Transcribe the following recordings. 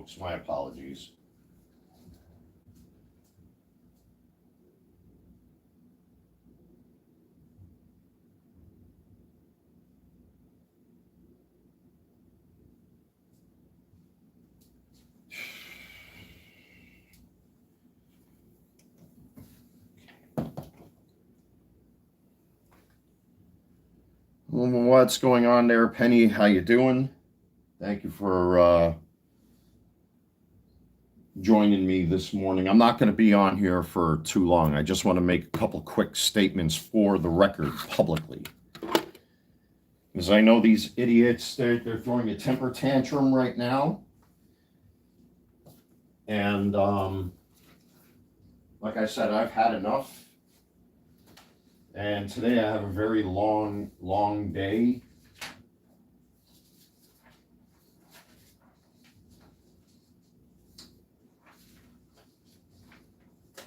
folks. My apologies. What's going on there, Penny? How you doing? Thank you for joining me this morning. I'm not going to be on here for too long. I just want to make a couple quick statements for the record publicly. Because I know these idiots, they're throwing a temper tantrum right now. And like I said, I've had enough. And today I have a very long day.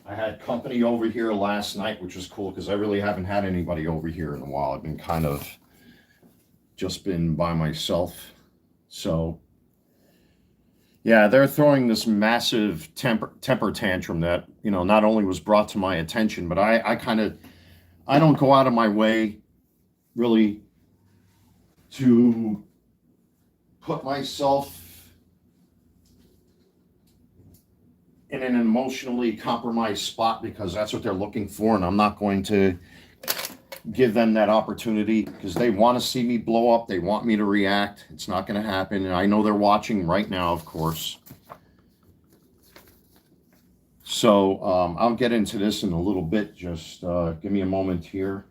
I had company over here last night, which was cool because I really haven't had anybody over here in a while. I've been kind of just been by myself. So yeah, they're throwing this massive temper tantrum that, you know, not only was brought to my attention, but I don't go out of my way really to put myself in an emotionally compromised spot because that's what they're looking for, and I'm not going to give them that opportunity because they want to see me blow up. They want me to react. It's not going to happen, and I know they're watching right now, of course. So I'll get into this in a little bit. Just give me a moment here.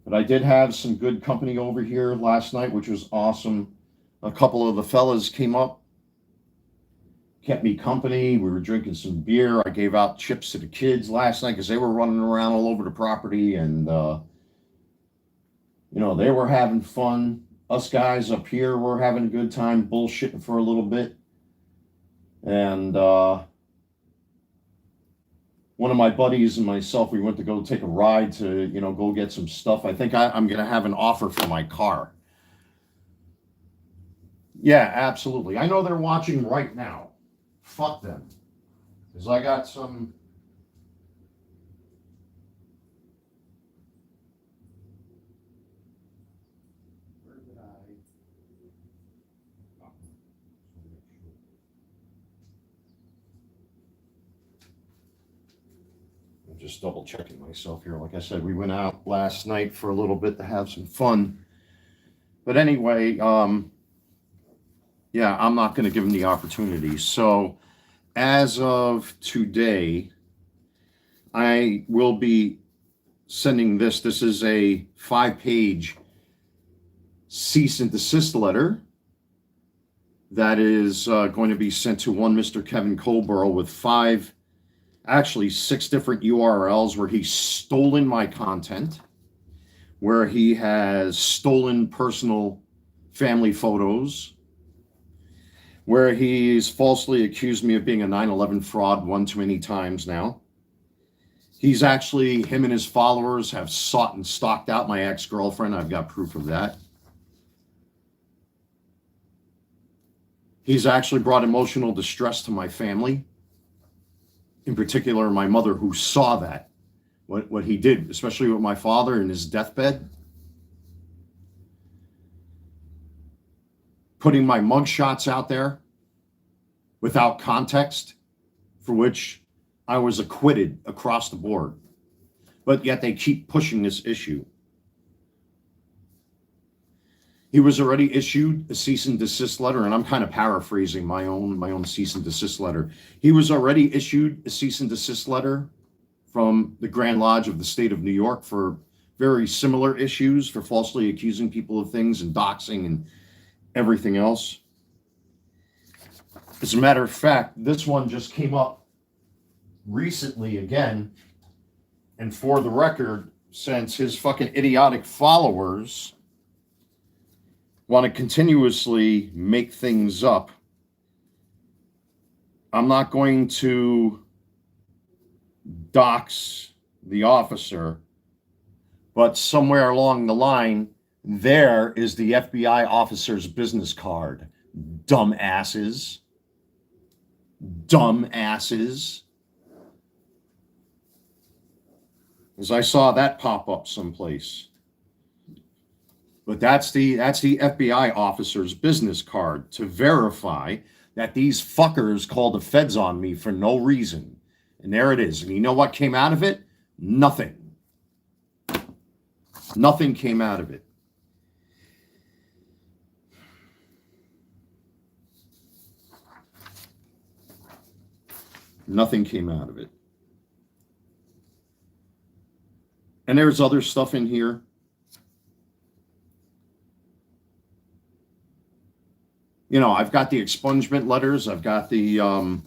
But I did have some good company over here last night, which was awesome. A couple of the fellas came up, kept me company. We were drinking some beer. I gave out chips to the kids last night because they were running around all over the property. And, you know, they were having fun. Us guys up here were having a good time bullshitting for a little bit. And one of my buddies and myself, we went to go take a ride to, you know, go get some stuff. I think I'm going to have an offer for my car. Yeah, absolutely. I know they're watching right now. Fuck them. Because I got some... Where did I... Just double checking myself here. Like I said, we went out last night for a little bit to have some fun. But anyway, yeah, I'm not going to give them the opportunity. So as of today, I will be sending this. This is a 5-page cease and desist letter that is going to be sent to one Mr. Kevin Colborough with 6 different URLs where he's stolen my content, where he has stolen personal family photos, where he's falsely accused me of being a 9/11 fraud one too many times now. He's actually, him and his followers have sought and stalked out my ex-girlfriend. I've got proof of that. He's actually brought emotional distress to my family. In particular, my mother, who saw that, what he did, especially with my father in his deathbed. Putting my mugshots out there without context, for which I was acquitted across the board. But yet they keep pushing this issue. He was already issued a cease and desist letter, and I'm kind of paraphrasing my own cease and desist letter. He was already issued a cease and desist letter from the Grand Lodge of the state of New York for very similar issues, for falsely accusing people of things and doxing and everything else. As a matter of fact, this one just came up recently again, and for the record, since his fucking idiotic followers want to continuously make things up, I'm not going to dox the officer, but somewhere along the line, there is the FBI officer's business card, dumbasses. dumb asses. As I saw that pop up someplace. But that's the FBI officer's business card to verify that these fuckers called the feds on me for no reason. And there it is. And you know what came out of it? Nothing. Nothing came out of it. Nothing came out of it. And there's other stuff in here. You know, I've got the expungement letters. I've got the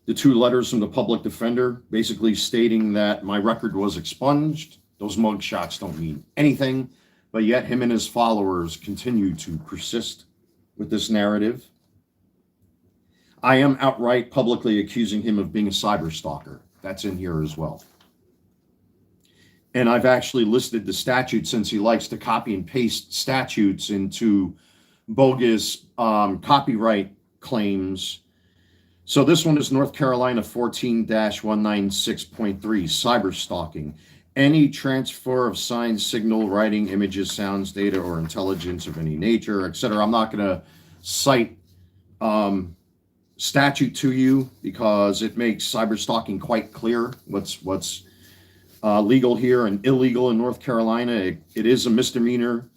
2 letters from the public defender basically stating that my record was expunged. Those mug shots don't mean anything, but yet him and his followers continue to persist with this narrative. I am outright publicly accusing him of being a cyber stalker. That's in here as well. And I've actually listed the statute, since he likes to copy and paste statutes into bogus copyright claims. So this one is North Carolina 14-196.3, cyber stalking. Any transfer of signs, signal, writing, images, sounds, data, or intelligence of any nature, etc. I'm not going to cite statute to you because it makes cyber stalking quite clear what's legal here and illegal in North Carolina. It is a misdemeanor.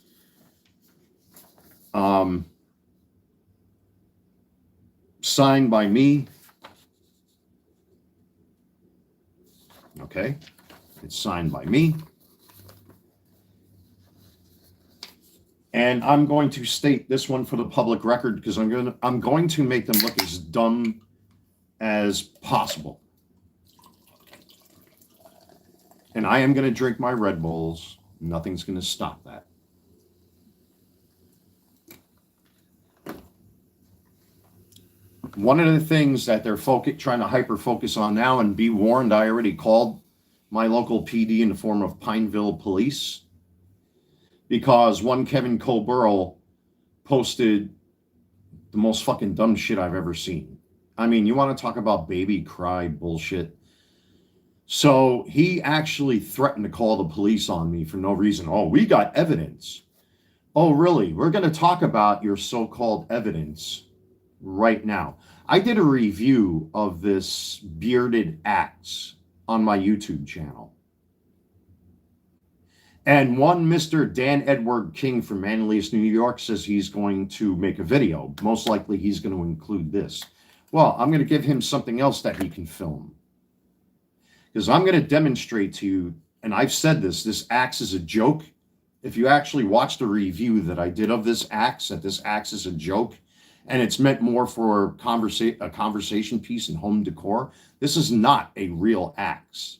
Signed by me. Okay, it's signed by me. And I'm going to state this one for the public record because I'm going to make them look as dumb as possible. And I am going to drink my Red Bulls. Nothing's going to stop that. One of the things that they're trying to hyper-focus on now, and be warned, I already called my local PD in the form of Pineville Police, because one Kevin Colborough posted the most fucking dumb shit I've ever seen. I mean, you want to talk about baby cry bullshit? So he actually threatened to call the police on me for no reason. Oh, we got evidence. Oh, really? We're going to talk about your so-called evidence right now. I did a review of this bearded axe on my YouTube channel. And one Mr. Dan Edward King from Manlius, New York says he's going to make a video. Most likely he's going to include this. Well, I'm going to give him something else that he can film. Because I'm going to demonstrate to you, and I've said this axe is a joke. If you actually watch the review that I did of this axe, that this axe is a joke, and it's meant more for a conversation piece and home decor, this is not a real axe.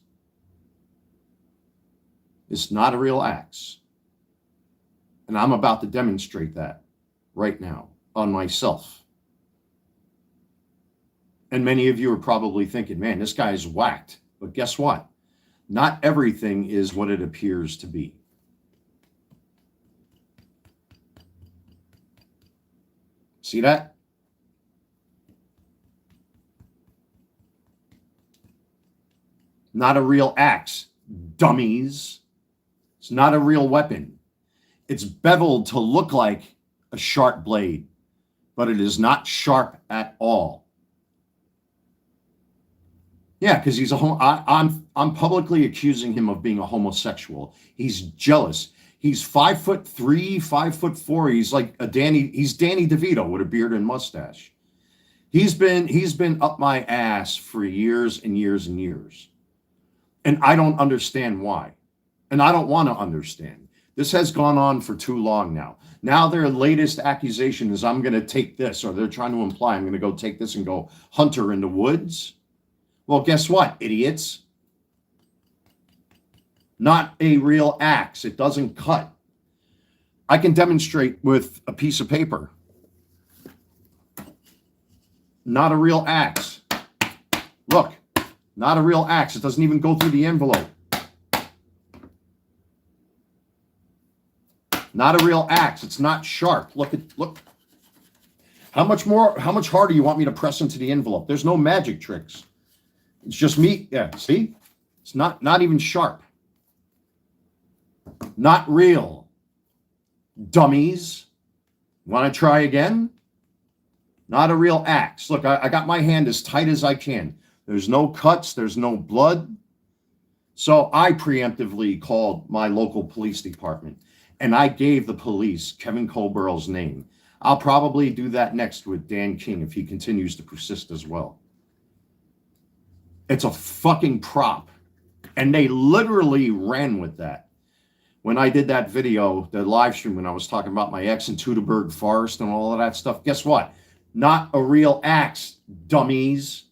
It's not a real axe. And I'm about to demonstrate that right now on myself. And many of you are probably thinking, man, this guy's whacked. But guess what? Not everything is what it appears to be. See that? Not a real axe, dummies. It's not a real weapon. It's beveled to look like a sharp blade, but it is not sharp at all. Yeah, because he's I'm publicly accusing him of being a homosexual. He's jealous. He's 5'3", 5'4". He's like he's Danny DeVito with a beard and mustache. He's been up my ass for years and years and years. And I don't understand why. And I don't want to understand. This has gone on for too long now. Now their latest accusation is I'm going to take this, or they're trying to imply I'm going to go take this and go hunt her in the woods. Well, guess what, idiots? Not a real axe. It doesn't cut. I can demonstrate with a piece of paper. Not a real axe. Look, not a real axe. It doesn't even go through the envelope. Not a real axe. It's not sharp. Look. How much harder do you want me to press into the envelope? There's no magic tricks. It's just me. Yeah, see? It's not even sharp. Not real. Dummies. Want to try again? Not a real axe. Look, I got my hand as tight as I can. There's no cuts. There's no blood. So I preemptively called my local police department, and I gave the police Kevin Colburl's name. I'll probably do that next with Dan King if he continues to persist as well. It's a fucking prop. And they literally ran with that. When I did that video, the live stream, when I was talking about my ex in Teutoburg Forest and all of that stuff, guess what? Not a real axe, dummies.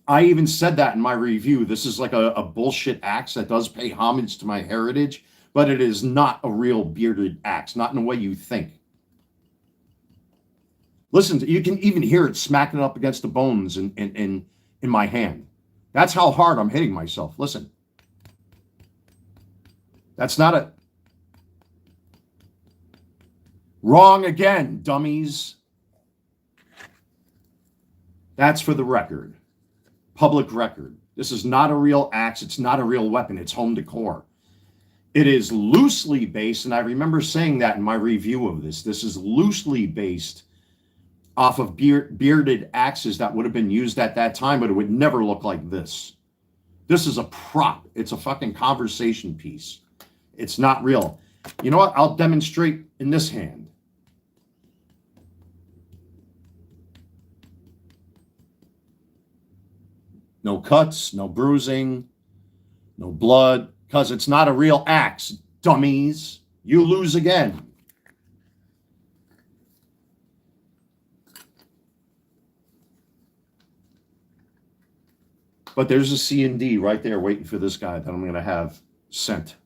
I even said that in my review. This is like a bullshit axe that does pay homage to my heritage, but it is not a real bearded axe, not in the way you think. Listen, you can even hear it smacking up against the bones in my hand. That's how hard I'm hitting myself. Listen. That's not a... Wrong again, dummies. That's for the record. Public record. This is not a real axe. It's not a real weapon. It's home decor. It is loosely based, and I remember saying that in my review of this. This is loosely based off of bearded axes that would have been used at that time, but it would never look like this. This is a prop. It's a fucking conversation piece. It's not real. You know what? I'll demonstrate in this hand. No cuts, no bruising, no blood, because it's not a real axe, dummies. You lose again. But there's a C&D right there waiting for this guy that I'm going to have sent.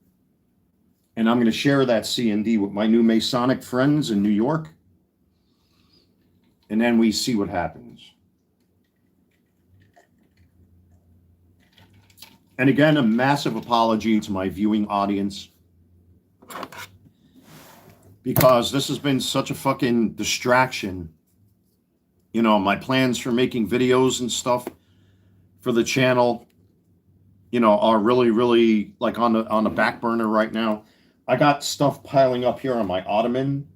And I'm going to share that C&D with my new Masonic friends in New York. And then we see what happens. And again, a massive apology to my viewing audience. Because this has been such a fucking distraction. You know, my plans for making videos and stuff for the channel, you know, are really like on the back burner right now. I got stuff piling up here on my ottoman.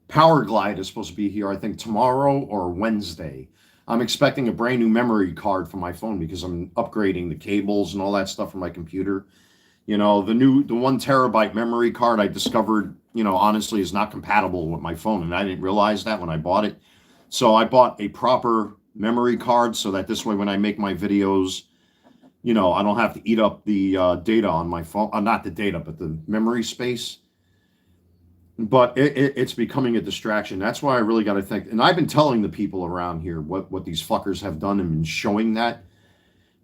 Power Glide is supposed to be here, I think, tomorrow or Wednesday. I'm expecting a brand new memory card for my phone because I'm upgrading the cables and all that stuff for my computer. You know, the 1 terabyte memory card I discovered, you know, honestly is not compatible with my phone. And I didn't realize that when I bought it. So I bought a proper memory card so that this way when I make my videos, you know, I don't have to eat up the data on my phone. Not the data, but the memory space. But it's becoming a distraction. That's why I really got to think. And I've been telling the people around here what these fuckers have done and been showing that.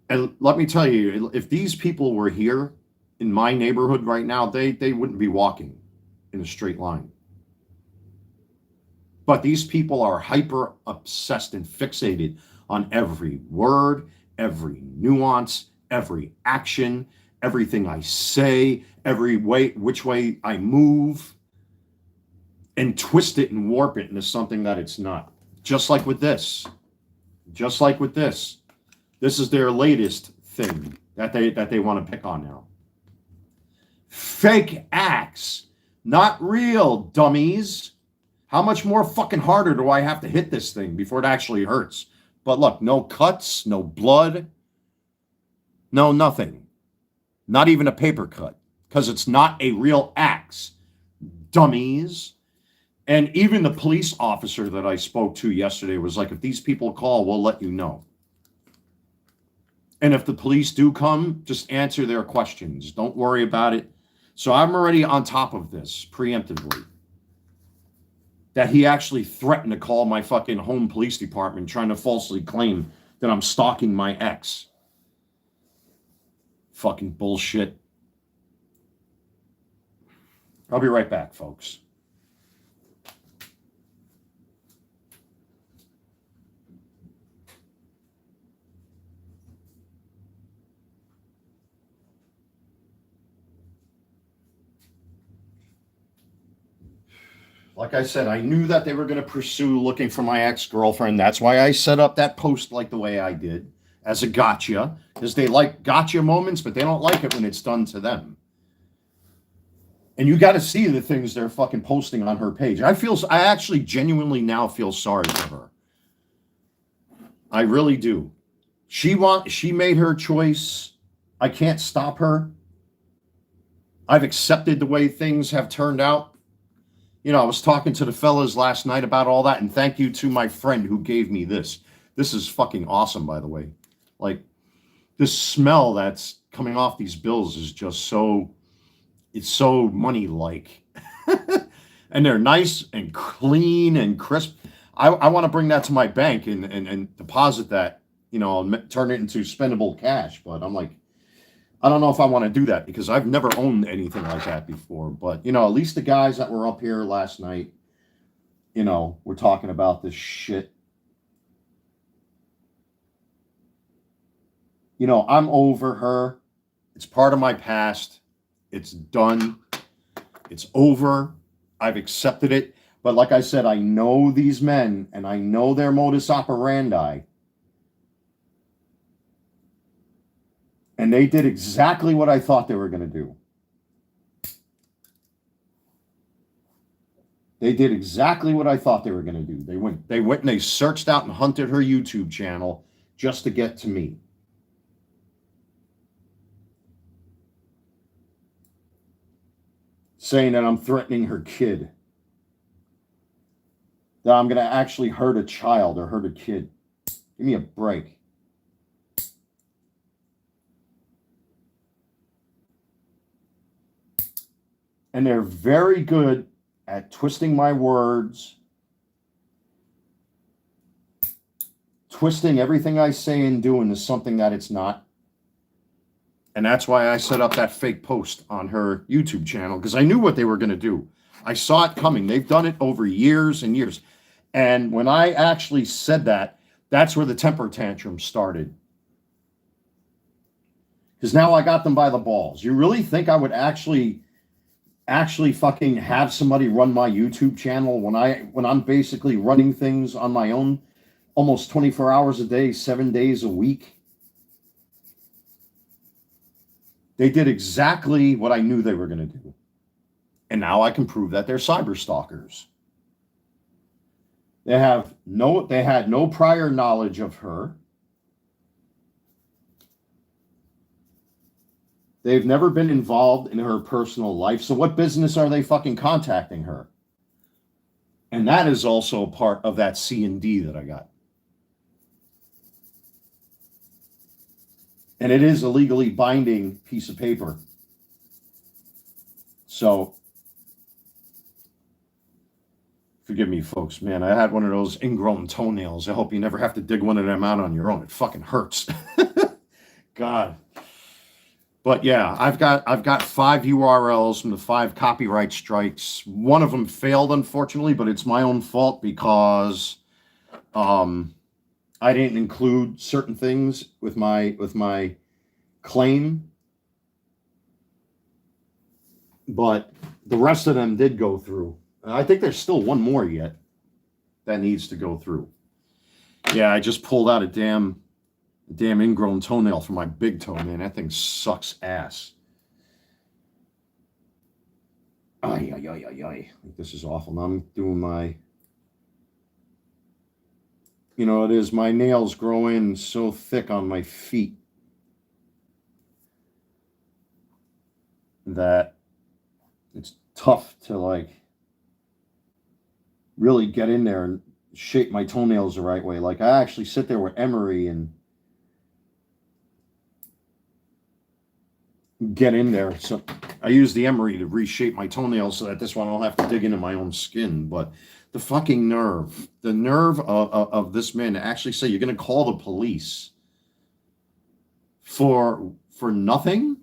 And let me tell you, if these people were here in my neighborhood right now, they wouldn't be walking in a straight line. But these people are hyper obsessed and fixated on every word, every nuance, every action, everything I say, every way, which way I move, and twist it and warp it into something that it's not. Just like with this. Just like with this. This is their latest thing that they want to pick on now. Fake axe. Not real, dummies. How much more fucking harder do I have to hit this thing before it actually hurts? But look, no cuts, no blood, no nothing. Not even a paper cut, because it's not a real axe, dummies. And even the police officer that I spoke to yesterday was like, if these people call, we'll let you know. And if the police do come, just answer their questions. Don't worry about it. So I'm already on top of this preemptively. That he actually threatened to call my fucking home police department trying to falsely claim that I'm stalking my ex. Fucking bullshit. I'll be right back, folks. like I said, I knew that they were going to pursue looking for my ex-girlfriend. That's why I set up that post like the way I did, as a gotcha, because they like gotcha moments, but they don't like it when it's done to them. And you got to see the things they're fucking posting on her page. I actually genuinely now feel sorry for her. I really do. She made her choice. I can't stop her. I've accepted the way things have turned out. You know, I was talking to the fellas last night about all that, and thank you to my friend who gave me this. This is fucking awesome, by the way. Like, this smell that's coming off these bills is just so, it's so money-like. And they're nice and clean and crisp. I want to bring that to my bank and deposit that, you know, and turn it into spendable cash. But I'm like, I don't know if I want to do that because I've never owned anything like that before. But, you know, at least the guys that were up here last night, you know, we're talking about this shit. You know, I'm over her. It's part of my past. It's done. It's over. I've accepted it. But like I said, I know these men and I know their modus operandi. And they did exactly what I thought they were going to do. They did exactly what I thought they were going to do. They went and they searched out and hunted her YouTube channel just to get to me. Saying that I'm threatening her kid. That I'm going to actually hurt a child or hurt a kid. Give me a break. And they're very good at twisting my words, twisting everything I say and do into something that it's not. And that's why I set up that fake post on her YouTube channel, because I knew what they were going to do. I saw it coming. They've done it over years and years. And when I actually said that, that's where the temper tantrum started. Because now I got them by the balls. You really think I would actually fucking have somebody run my YouTube channel when I'm basically running things on my own almost 24 hours a day, 7 days a week? They did exactly what I knew they were going to do. And now I can prove that they're cyber stalkers. They had no prior knowledge of her. They've never been involved in her personal life. So what business are they fucking contacting her? And that is also a part of that C&D that I got. And it is a legally binding piece of paper. So, forgive me, folks, man. I had one of those ingrown toenails. I hope you never have to dig one of them out on your own. It fucking hurts. God. But yeah, I've got 5 URLs from the 5 copyright strikes. One of them failed, unfortunately, but it's my own fault because I didn't include certain things with my claim. But the rest of them did go through. I think there's still one more yet that needs to go through. Yeah, I just pulled out a damn ingrown toenail from my big toe, man. That thing sucks ass. Ay. This is awful. Now I'm doing my... You know, it is. My nails grow in so thick on my feet that it's tough to, like, really get in there and shape my toenails the right way. Like, I actually sit there with emery and get in there. So I use the emery to reshape my toenails so that this one I don't have to dig into my own skin. But the fucking nerve, of this man to actually say you're going to call the police for nothing.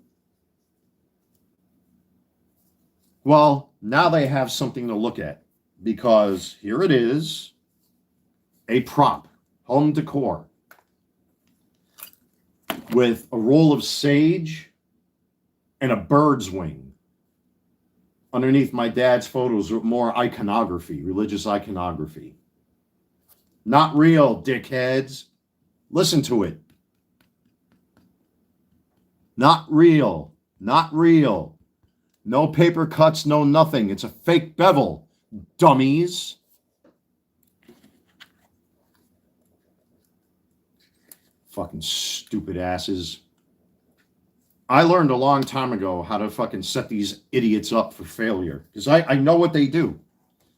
Well, now they have something to look at, because here it is, a prop, home decor, with a roll of sage and a bird's wing Underneath my dad's photos are more iconography, religious iconography. Not real, dickheads. Listen to it. Not real. Not real. No paper cuts, no nothing. It's a fake bevel, dummies. Fucking stupid asses. I learned a long time ago how to fucking set these idiots up for failure. Because I know what they do.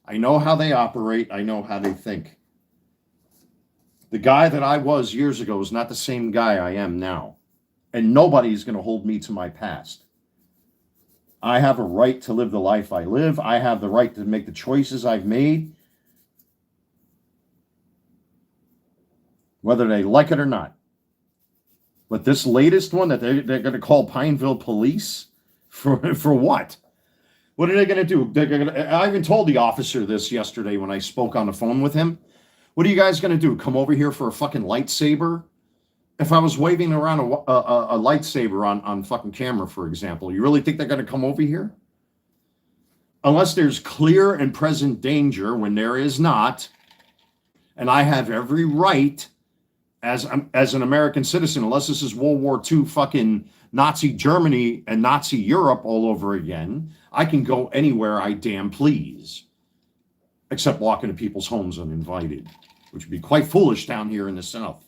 I know how they operate. I know how they think. The guy that I was years ago is not the same guy I am now. And nobody's going to hold me to my past. I have a right to live the life I live. I have the right to make the choices I've made, whether they like it or not. But this latest one that they're going to call Pineville police for what? What are they going to do? I even told the officer this yesterday when I spoke on the phone with him. What are you guys going to do? Come over here for a fucking lightsaber? If I was waving around a lightsaber on fucking camera, for example, you really think they're going to come over here? Unless there's clear and present danger, when there is not, and I have every right as an American citizen, unless this is World War II fucking Nazi Germany and Nazi Europe all over again, I can go anywhere I damn please, except walk into people's homes uninvited, which would be quite foolish down here in the South.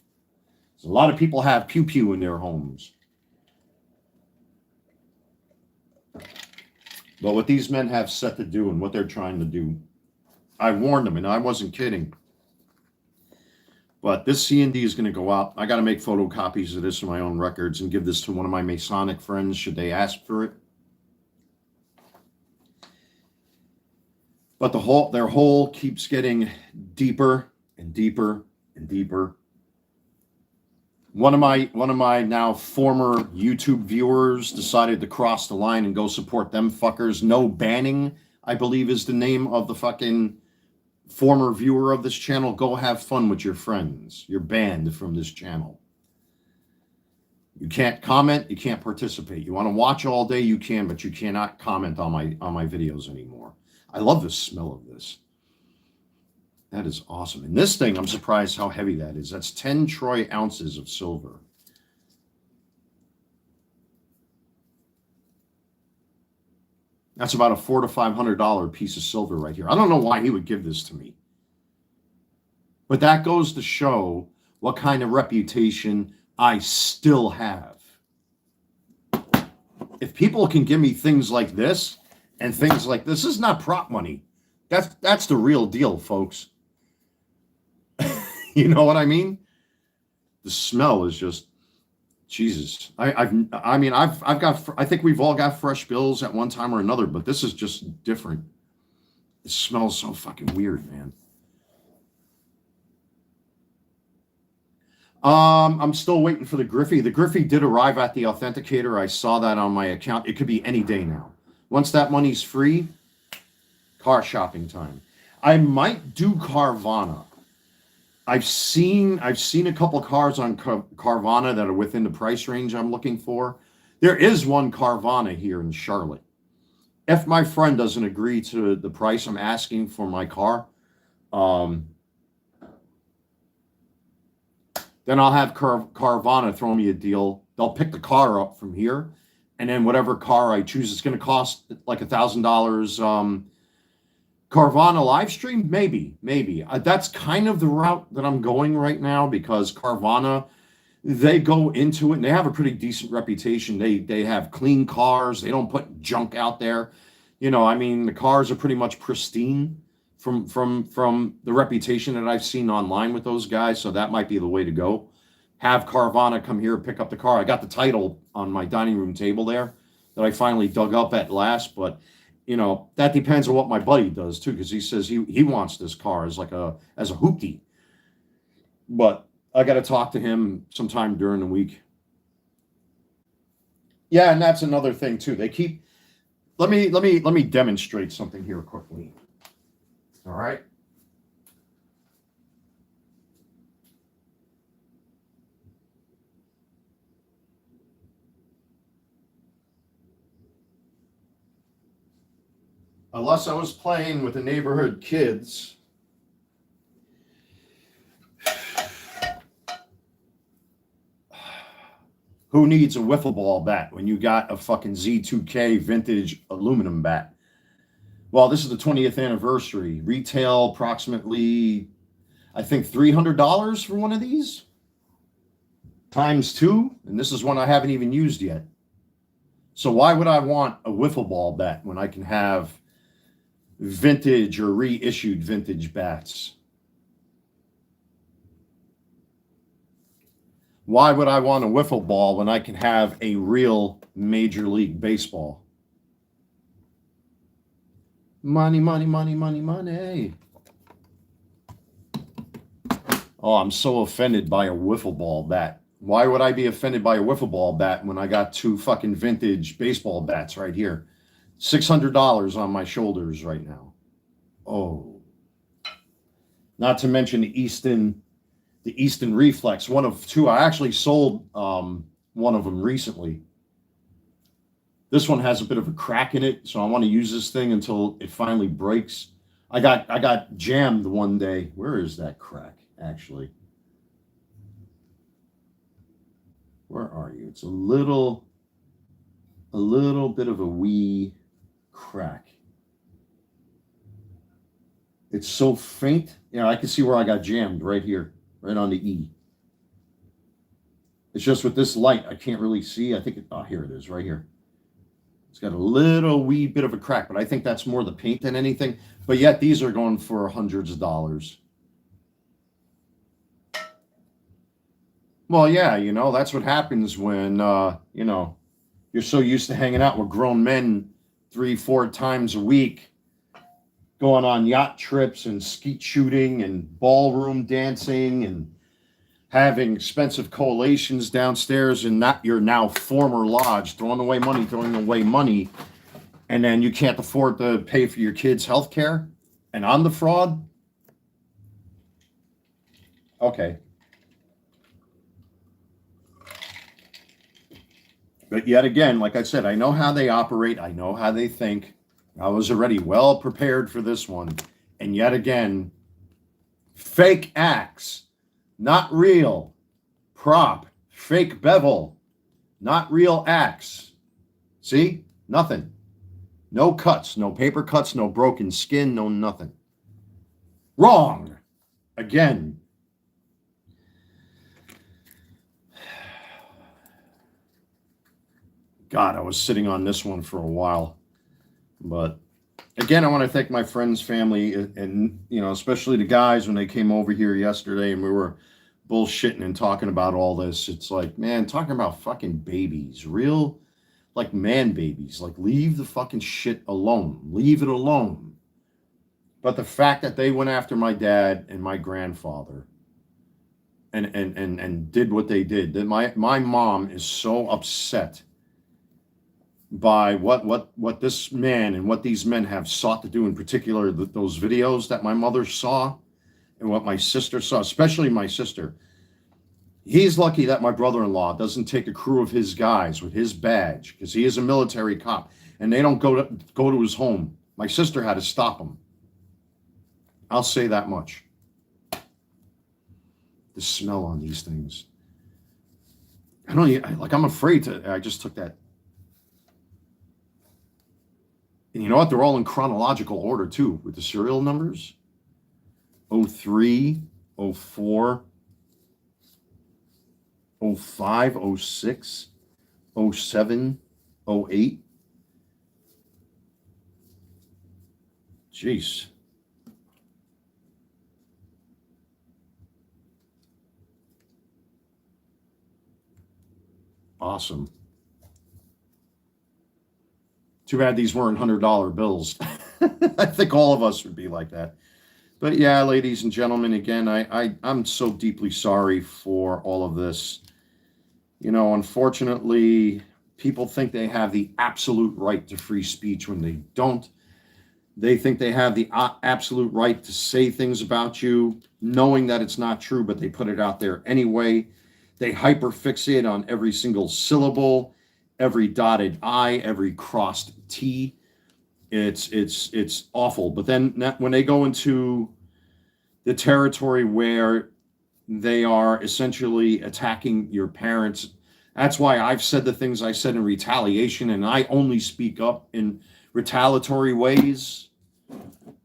A lot of people have pew-pew in their homes. But what these men have set to do and what they're trying to do, I warned them, and I wasn't kidding. But this C&D is going to go out. I got to make photocopies of this in my own records and give this to one of my Masonic friends should they ask for it. But their hole keeps getting deeper and deeper and deeper. One of my now former YouTube viewers decided to cross the line and go support them fuckers. No banning, I believe, is the name of the fucking former viewer of this channel. Go have fun with your friends. You're banned from this channel. You can't comment. You can't participate. You want to watch all day, you can, but you cannot comment on my videos anymore. I love the smell of this. That is awesome. And this thing, I'm surprised how heavy that is. That's 10 troy ounces of silver. That's about a $400 to $500 piece of silver right here. I don't know why he would give this to me. But that goes to show what kind of reputation I still have. If people can give me things like this and things like this is not prop money. That's the real deal, folks. You know what I mean? The smell is just Jesus. I think we've all got fresh bills at one time or another, but this is just different. It smells so fucking weird, man. I'm still waiting for the Griffey. The Griffey did arrive at the authenticator. I saw that on my account. It could be any day now. Once that money's free, car shopping time. I might do Carvana. I've seen a couple cars on Carvana that are within the price range I'm looking for. There is one Carvana here in Charlotte. If my friend doesn't agree to the price I'm asking for my car, then I'll have Carvana throw me a deal. They'll pick the car up from here, and then whatever car I choose, it's going to cost like $1,000. Carvana Livestream, maybe. That's kind of the route that I'm going right now, because Carvana, they go into it and they have a pretty decent reputation. They have clean cars. They don't put junk out there. You know, I mean, the cars are pretty much pristine from the reputation that I've seen online with those guys. So that might be the way to go. Have Carvana come here, pick up the car. I got the title on my dining room table there that I finally dug up at last, but you know, that depends on what my buddy does too, because he says he wants this car as a hoopty. But I got to talk to him sometime during the week. Yeah, and that's another thing too. They keep. Let me demonstrate something here quickly. All right. Unless I was playing with the neighborhood kids. Who needs a wiffle ball bat when you got a fucking Z2K vintage aluminum bat? Well, this is the 20th anniversary. Retail approximately, I think, $300 for one of these. Times 2, and this is one I haven't even used yet. So why would I want a wiffle ball bat when I can have vintage or reissued vintage bats? Why would I want a wiffle ball when I can have a real Major League Baseball? Money, money, money, money, money. Oh, I'm so offended by a wiffle ball bat. Why would I be offended by a wiffle ball bat when I got 2 fucking vintage baseball bats right here? $600 on my shoulders right now. Oh. Not to mention the Easton Reflex, one of 2. I actually sold one of them recently. This one has a bit of a crack in it, so I want to use this thing until it finally breaks. I got jammed one day. Where is that crack, actually? Where are you? It's a little bit of a wee crack. It's so faint. You know, I can see where I got jammed right here, right on the E. It's just with this light, I can't really see. I think, here it is, right here. It's got a little wee bit of a crack, but I think that's more the paint than anything. But yet these are going for hundreds of dollars. Well, yeah, you know, that's what happens when, you know, you're so used to hanging out with grown men 3-4 times a week, going on yacht trips and skeet shooting and ballroom dancing and having expensive collations downstairs in not your now former lodge, throwing away money, and then you can't afford to pay for your kids' health care, and I'm the fraud? Okay. But yet again, like I said, I know how they operate. I know how they think. I was already well prepared for this one. And yet again, fake acts, not real. Prop, fake bevel, not real acts. See? Nothing. No cuts, no paper cuts, no broken skin, no nothing. Wrong. Again. God, I was sitting on this one for a while. But again, I want to thank my friends, family, and you know, especially the guys when they came over here yesterday and we were bullshitting and talking about all this. It's like, man, talking about fucking babies, real, like man babies. Like, leave the fucking shit alone. Leave it alone. But the fact that they went after my dad and my grandfather and did what they did, that my mom is so upset by what this man and what these men have sought to do, in particular those videos that my mother saw and what my sister saw, especially my sister. He's lucky that my brother-in-law doesn't take a crew of his guys with his badge, because he is a military cop, and they don't go to his home. My sister had to stop him. I'll say that much. The smell on these things. I'm afraid to. I just took that. And you know what? They're all in chronological order, too, with the serial numbers. 03, 04, 05, 06, 07, 08. Jeez. Awesome. Too bad these weren't $100 bills. I think all of us would be like that. But yeah, ladies and gentlemen, again, I'm so deeply sorry for all of this. You know, unfortunately, people think they have the absolute right to free speech when they don't. They think they have the absolute right to say things about you, knowing that it's not true, but they put it out there anyway. They hyperfixate on every single syllable, every dotted I, every crossed T. It's awful. But then when they go into the territory where they are essentially attacking your parents, that's why I've said the things I said in retaliation, and I only speak up in retaliatory ways.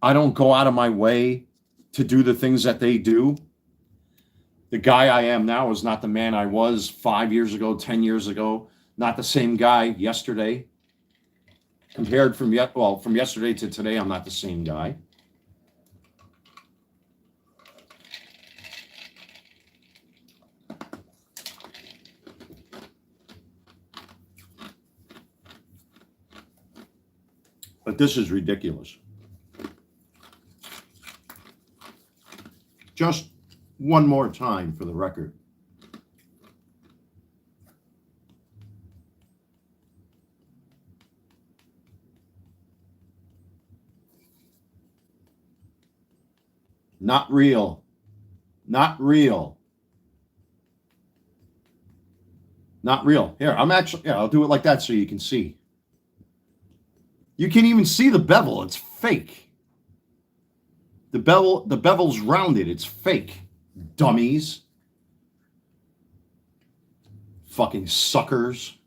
I don't go out of my way to do the things that they do. The guy I am now is not the man I was 5 years ago, 10 years ago, not the same guy yesterday. Compared from yesterday to today, I'm not the same guy. But this is ridiculous. Just one more time for the record. Not real. Not real. Not real. Here, I'll do it like that so you can see. You can't even see the bevel. It's fake. The bevel's rounded. It's fake. Dummies. Fucking suckers.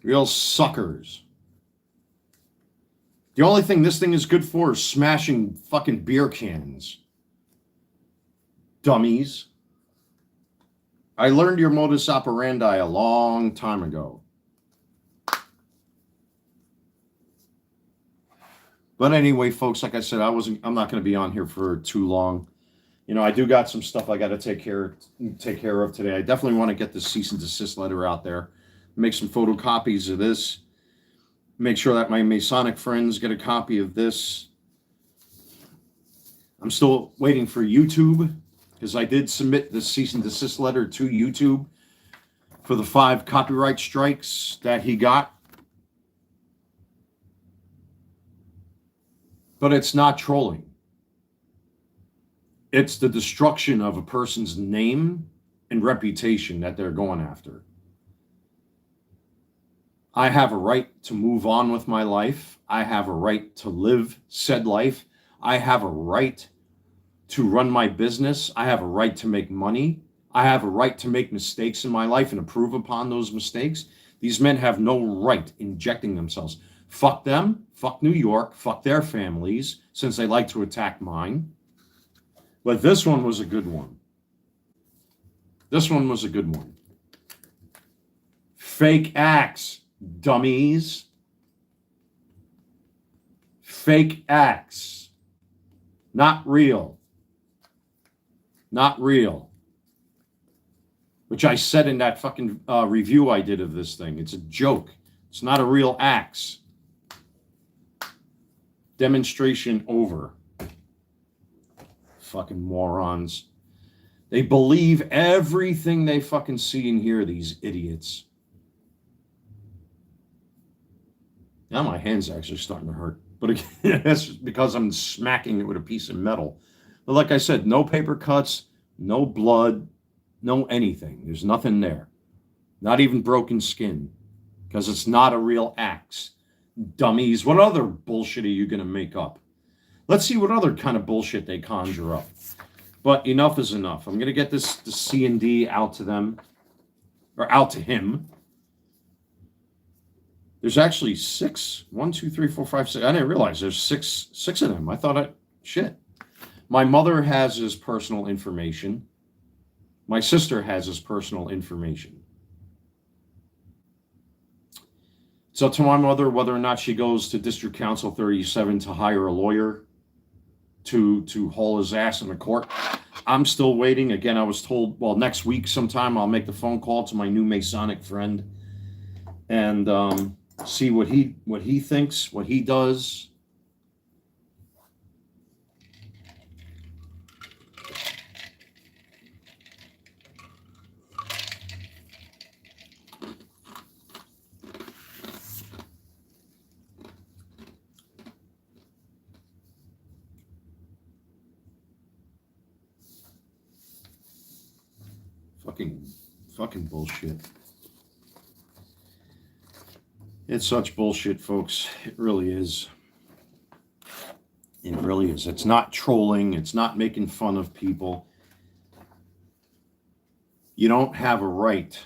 Real suckers. The only thing this thing is good for is smashing fucking beer cans. Dummies. I learned your modus operandi a long time ago. But anyway, folks, like I said, I'm not going to be on here for too long. You know, I do got some stuff I got to take care of today. I definitely want to get the cease and desist letter out there. Make some photocopies of this. Make sure that my Masonic friends get a copy of this. I'm still waiting for YouTube, because I did submit the cease and desist letter to YouTube for the 5 copyright strikes that he got. But it's not trolling. It's the destruction of a person's name and reputation that they're going after. I have a right to move on with my life. I have a right to live said life. I have a right to run my business. I have a right to make money. I have a right to make mistakes in my life and improve upon those mistakes. These men have no right injecting themselves. Fuck them, fuck New York, fuck their families, since they like to attack mine. But this one was a good one. This one was a good one. Fake acts, dummies. Fake acts. Not real. Not real. Which I said in that fucking review I did of this thing. It's a joke. It's not a real axe. Demonstration over. Fucking morons. They believe everything they fucking see and hear, these idiots. Now my hand's actually starting to hurt. But again, that's because I'm smacking it with a piece of metal. But like I said, no paper cuts, no blood, no anything. There's nothing there. Not even broken skin. Because it's not a real axe. Dummies. What other bullshit are you going to make up? Let's see what other kind of bullshit they conjure up. But enough is enough. I'm going to get the C&D out to them. Or out to him. There's actually 6. 1, 2, 3, 4, 5, 6. I didn't realize there's six of them. I thought shit. My mother has his personal information. My sister has his personal information. It's up to my mother whether or not she goes to District Council 37 to hire a lawyer to haul his ass in the court. I'm still waiting. Again, I was told, well, next week sometime I'll make the phone call to my new Masonic friend and see what he thinks, what he does. Fucking bullshit. It's such bullshit, folks. It really is. It really is. It's not trolling. It's not making fun of people. You don't have a right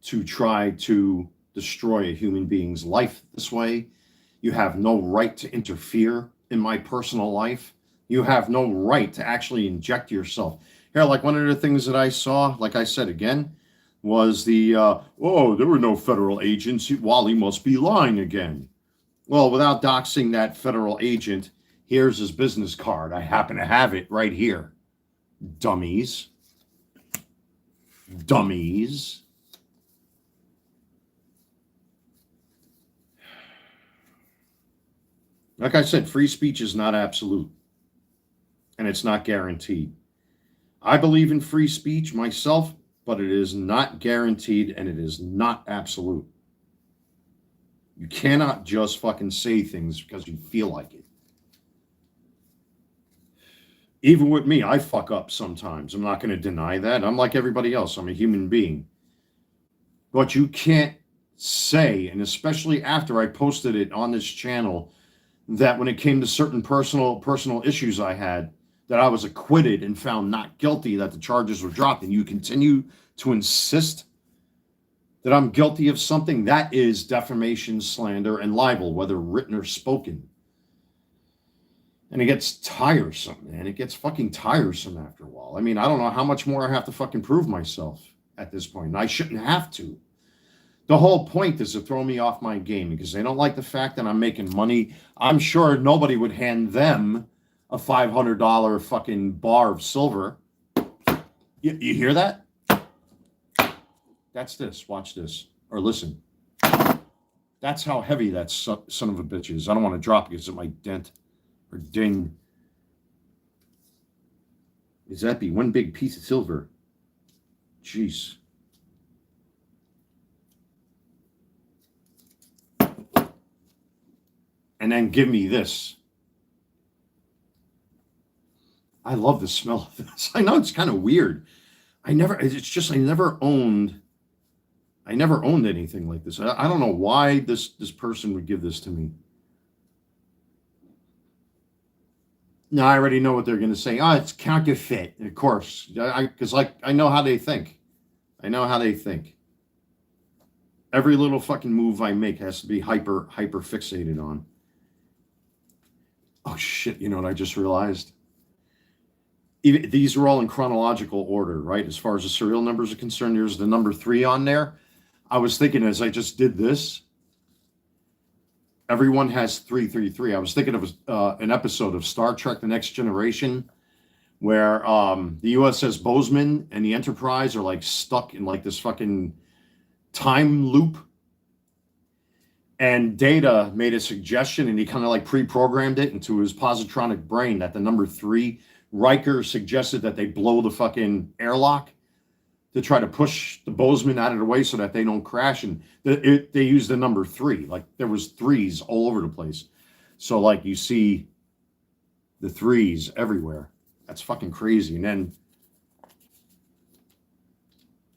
to try to destroy a human being's life this way. You have no right to interfere in my personal life. You have no right to actually inject yourself. Here, like one of the things that I saw, like I said again, was the, there were no federal agents. Wally must be lying again. Well, without doxing that federal agent, here's his business card. I happen to have it right here. Dummies. Dummies. Like I said, free speech is not absolute, and it's not guaranteed. I believe in free speech myself, but it is not guaranteed, and it is not absolute. You cannot just fucking say things because you feel like it. Even with me, I fuck up sometimes. I'm not going to deny that. I'm like everybody else. I'm a human being. But you can't say, and especially after I posted it on this channel, that when it came to certain personal issues I had, that I was acquitted and found not guilty, that the charges were dropped, and you continue to insist that I'm guilty of something, that is defamation, slander, and libel, whether written or spoken. And it gets tiresome, man. It gets fucking tiresome after a while. I mean, I don't know how much more I have to fucking prove myself at this point. And I shouldn't have to. The whole point is to throw me off my game because they don't like the fact that I'm making money. I'm sure nobody would hand them a $500 fucking bar of silver. You hear that? That's this. Watch this. Or listen. That's how heavy that son of a bitch is. I don't want to drop it because it might dent or ding. Is that be one big piece of silver? Jeez. And then give me this. I love the smell of this. I know it's kind of weird. I never owned anything like this. I don't know why this person would give this to me. No, I already know what they're going to say. Oh, it's counterfeit, of course. Because I know how they think. I know how they think. Every little fucking move I make has to be hyper fixated on. Oh shit! You know what I just realized? These are all in chronological order, right? As far as the serial numbers are concerned, there's the number 3 on there. I was thinking as I just did this, everyone has 333. I was thinking of an episode of Star Trek: The Next Generation where the USS Bozeman and the Enterprise are like stuck in like this fucking time loop. And Data made a suggestion and he kind of like pre-programmed it into his positronic brain that the number 3, Riker suggested that they blow the fucking airlock to try to push the Bozeman out of the way so that they don't crash. And they used the number 3. Like there was 3s all over the place. So like you see the 3s everywhere. That's fucking crazy. And then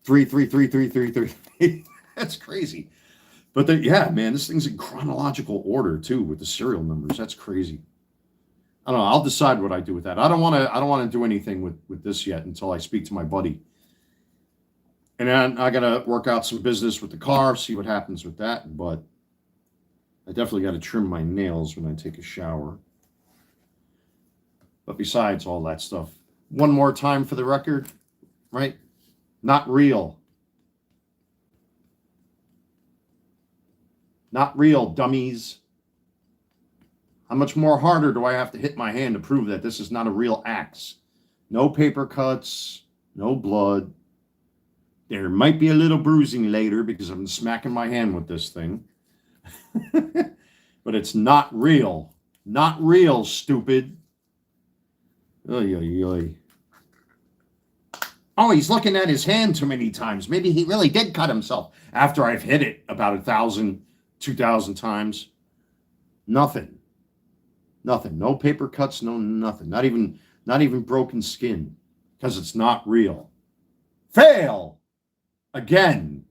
3, 3, 3, 3, 3, 3. That's crazy. But yeah, man, this thing's in chronological order too with the serial numbers. That's crazy. I don't know. I'll decide what I do with that. I don't want to do anything with this yet until I speak to my buddy. And then I got to work out some business with the car, see what happens with that. But I definitely got to trim my nails when I take a shower. But besides all that stuff, one more time for the record, right? Not real. Not real, dummies. How much more harder do I have to hit my hand to prove that this is not a real axe? No paper cuts, no blood. There might be a little bruising later because I'm smacking my hand with this thing. But it's not real. Not real, stupid. Oy, oy, oy. Oh, he's looking at his hand too many times. Maybe he really did cut himself after I've hit it about 1,000, 2,000 times. Nothing. Nothing. No paper cuts, no nothing. Not even broken skin. Because it's not real. Fail! Again.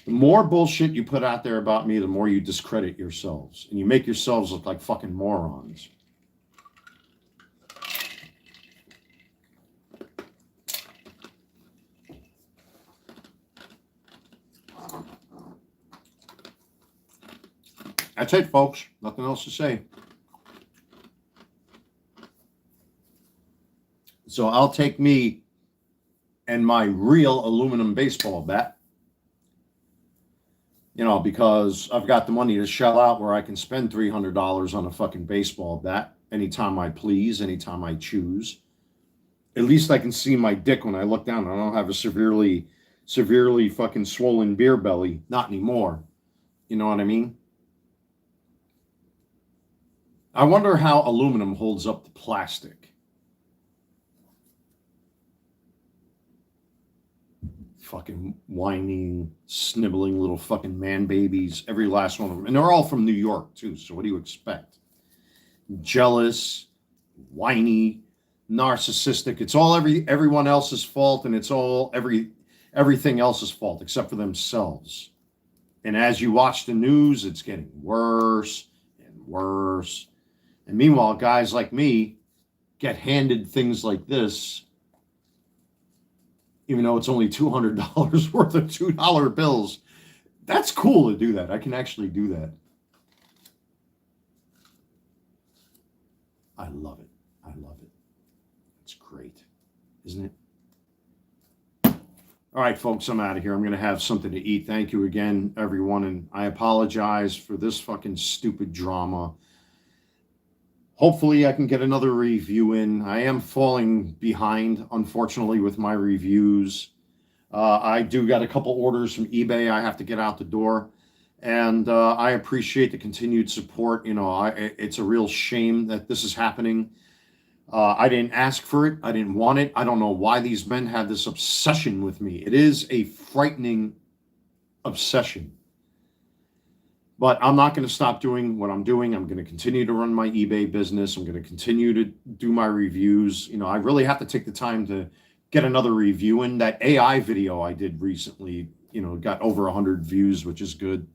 The more bullshit you put out there about me, the more you discredit yourselves. And you make yourselves look like fucking morons. That's it, folks. Nothing else to say. So I'll take me and my real aluminum baseball bat. You know, because I've got the money to shell out where I can spend $300 on a fucking baseball bat anytime I please, anytime I choose. At least I can see my dick when I look down. I don't have a severely fucking swollen beer belly. Not anymore. You know what I mean? I wonder how aluminum holds up to plastic. Fucking whining, sniveling little fucking man babies. Every last one of them. And they're all from New York, too. So what do you expect? Jealous, whiny, narcissistic. It's all everyone else's fault, and it's all everything else's fault except for themselves. And as you watch the news, it's getting worse and worse. And meanwhile, guys like me get handed things like this, even though it's only $200 worth of $2 bills. That's cool to do that. I can actually do that. I love it. I love it. It's great, isn't it? All right, folks, I'm out of here. I'm going to have something to eat. Thank you again, everyone. And I apologize for this fucking stupid drama. Hopefully I can get another review in. I am falling behind, unfortunately, with my reviews. I do got a couple orders from eBay I have to get out the door. And I appreciate the continued support. You know, it's a real shame that this is happening. I didn't ask for it. I didn't want it. I don't know why these men have this obsession with me. It is a frightening obsession. But I'm not going to stop doing what I'm doing. I'm going to continue to run my eBay business. I'm going to continue to do my reviews. You know, I really have to take the time to get another review in. That AI video I did recently, you know, got over 100 views, which is good.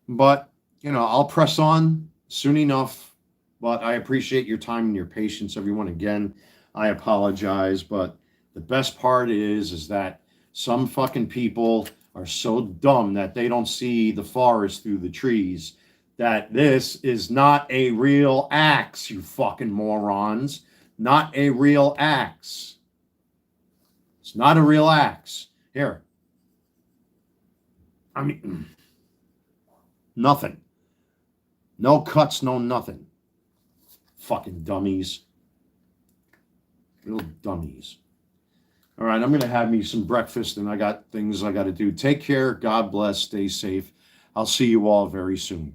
But, you know, I'll press on soon enough. But I appreciate your time and your patience, everyone. Again, I apologize. But the best part is that some fucking people are so dumb that they don't see the forest through the trees, that this is not a real axe, you fucking morons. Not a real axe. It's not a real axe. Here. I mean, nothing. No cuts, no nothing. Fucking dummies. Real dummies. All right, I'm going to have me some breakfast, and I got things I got to do. Take care. God bless. Stay safe. I'll see you all very soon.